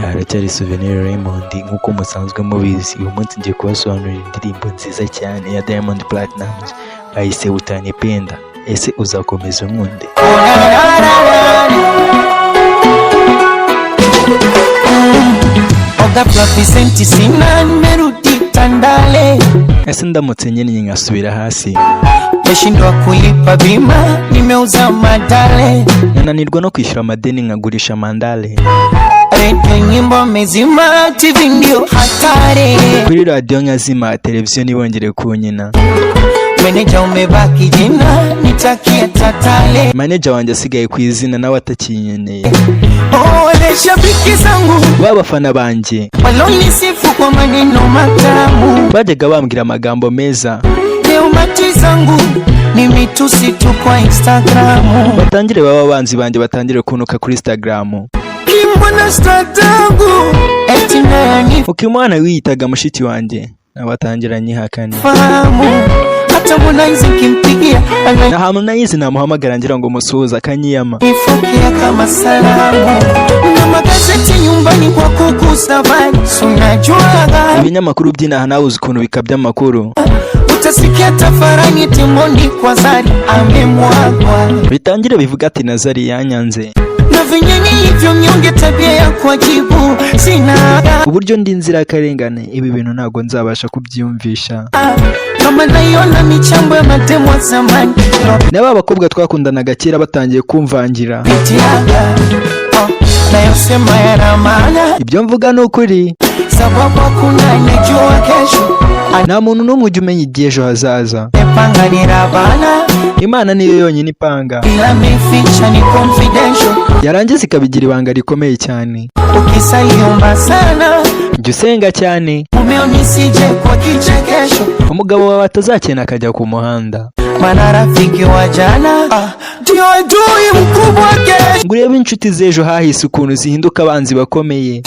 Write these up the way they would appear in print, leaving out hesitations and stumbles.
haracyari Souvenir Raymond nk'uko musanzwe mubizi. Uyu munsi ngiye kubasobanurira indirimbo nziza cyane ya Diamond Platnumz bayise Utanipenda. Ese uzakomeza unkunde? Ese ndamutse nyine nkasubira hasi, nashindwa kulipa bima, nimeuza madale, nananirwa no kwishyura amadeni nkagurisha mandale, nyimbo mezima, TV ndio hatari, kuri radio nkazima, televiziyo nibongere kunyina, manager umebaki jina, nitakia tatale, manager wanjye asigaye ku izina nawe atakinyeneye. Wale shabiki zangu babafana banje walonisifu kwa maneno matamu, bajyaga bambwira amagambo meza. umati zangu ni mitusi tu kwa Instagram, batangire baba banzi banje batangire kunuka kuri Instagram. Kimbona statangu eti nani ukimwana wiyitaga mushiki wanje nabatangira nyihakane fahamu, hata Harmonize kimpigia na Harmonize namuhamagara ngira ngo musuhuza akanyiyama, nifukia kama salamu, na magazeti nyumbani kwa kuku safari, unajuaga ibinyamakuru by'inaha nawe uzi ukuntu bikabya amakuru, utasikia tafarani Timondi kwa Zari amemwagwa, bitangire bivuga ati Nazari yanyanze, na venye nilivyo mnyonge tabia ya kujibu sina, uburyo ndi nzira karengane ibi bintu ntago nzabasha kubyumvisha, kama naiona michambo ya matemo wa zamani, naba bakobwa twakundanaga kera batangiye kumvangira, na yosema yana maana, ibyo mvuga ni ukuri, sababu kuna nejua kesho, nta muntu n'umwe ujya umenya igihe ejo hazaza, epanga nirabana, Imana niyo yonyine ipanga, bila mificha ni confidential, yarangiza ikabigira ibanga rikomeye cyane, ukisayomba sana jya usenga cyane, umeonisije kwa kichekesho, umugabo wawe atazakena akajya ku muhanda, mana rafiki wa jana ndio adui mkubwa kesho, ngo urebe inshuti z'ejo hahise ukuntu zihinduka abanzi bakomeye.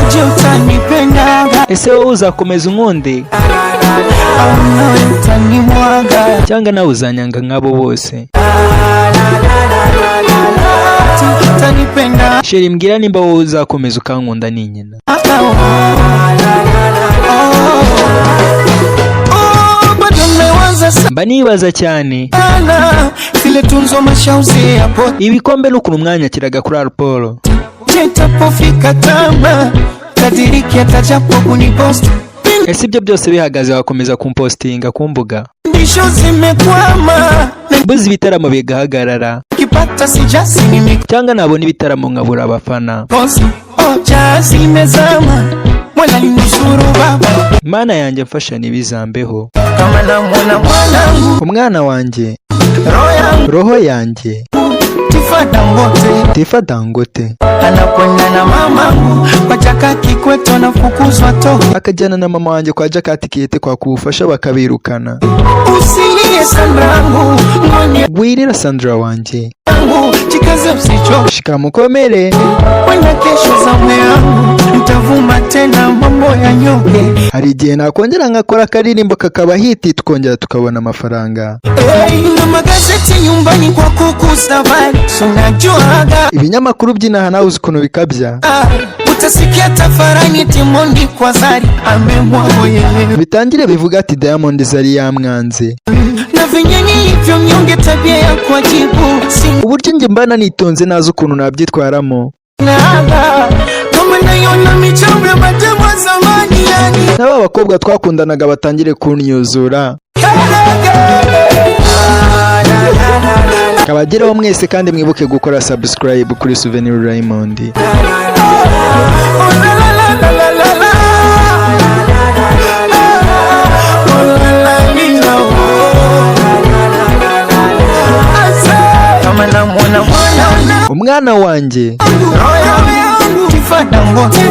uje utanipenda, Ese wowe uzakomeza unkunde au nawe utanimwaga, cyangwa nawe uzanyanga nk'abo bose? utanipenda, Sheri mbwira nimba wowe uzakomeza ukankunda ni nyina. bado mmewaza Mba nibaza cyane sana zile tunzo mashauzi hapo, ibikombe n'ukuntu umwanya kiraga kuri Alpolo, jetapofika tama kadiriki atajapo kunipost, ese ibyo byose bihagaze wakomeza kumpostinga ku mbuga, ndisho zimekwama, buzi ibitaramo bigahagarara, kipata sijasi nimi cyangwa nabona ibitaramo nkabura abafana, kosi jasi imezama, mwela ninusuru baba, Imana yanjye mfasha ntibizambeho, kama na mwanangu, umwana wanjye, roho yangu, roho yanjye, Tifa Dangote, anakwenda na mamangu kwa Jaka Kikwete nafukuzwa toho, akajyana na mama wanjye kwa Jaka Kikwete kwa kubufasha bakabirukana. usilie Sandrangu mwenye Gwirira Sandra wanjye, chikaze usicho, shika mukomere, wenda kesho za mweangu mtavuma tena mambo ya nyoke, hari igihe nakongera nkakora akaririmbo kakaba hiti tukongera tukabona amafaranga. na magazeti nyumbani kwa kuku safari, unajuaga Ibinyamakuru by'inaha nawe uzi ukuntu bikabya, utasikia tafarani Timondi kwa Zari amemwagwa, bitangire bivuga ati Diamond Zari yamwanze, na venye nilivyo mnyonge tabia ya kujibu uburyo njye mbana nitonze nazi ukuntu nabyitwaramo, kama naiona michambo ya matemo wa zamani, yani n'aba bakobwa twakundanaga batangire kunyuzura. Kabageraho mwese kandi mwibuke gukora subscribe kuri Souvenir Raymond. Umwana wanjye,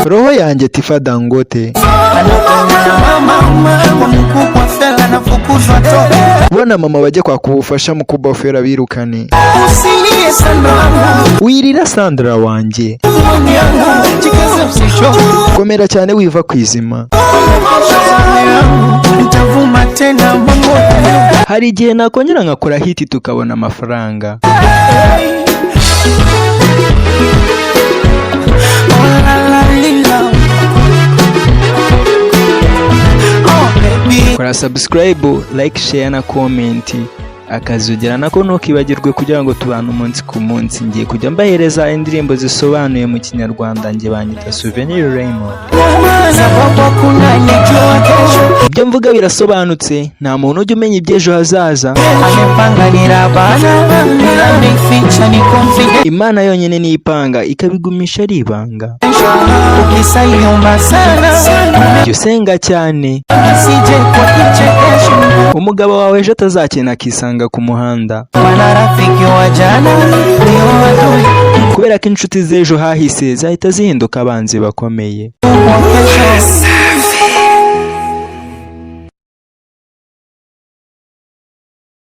roho yanjye, Tifa Dangote, bona mama bajye kwa kubufasha mu kubofera birukane, wirira Sandra wanjye, komera cyane wiva kwizima, hari igihe nakongera nkakora hiti tukabona amafaranga. subscribe, like, share na comment, akazugera nako ntukibagirwe kugira ngo tubane umunsi ku munsi. Ngiye kujya mbahereza indirimbo zisobanuye mu Kinyarwanda, nge banyita Souvenir Raymond. Ibyo mvuga birasobanutse, nta muntu ujya umenya iby'ejo hazaza. Imana yonyine niyipanga ikabigumisha ari ibanga. Jya usenga cyane, umugabo wawe ejo atazakena akisanga ku muhanda, kubera ko inshuti z'ejo hahise zahita zihinduka abanzi bakomeye.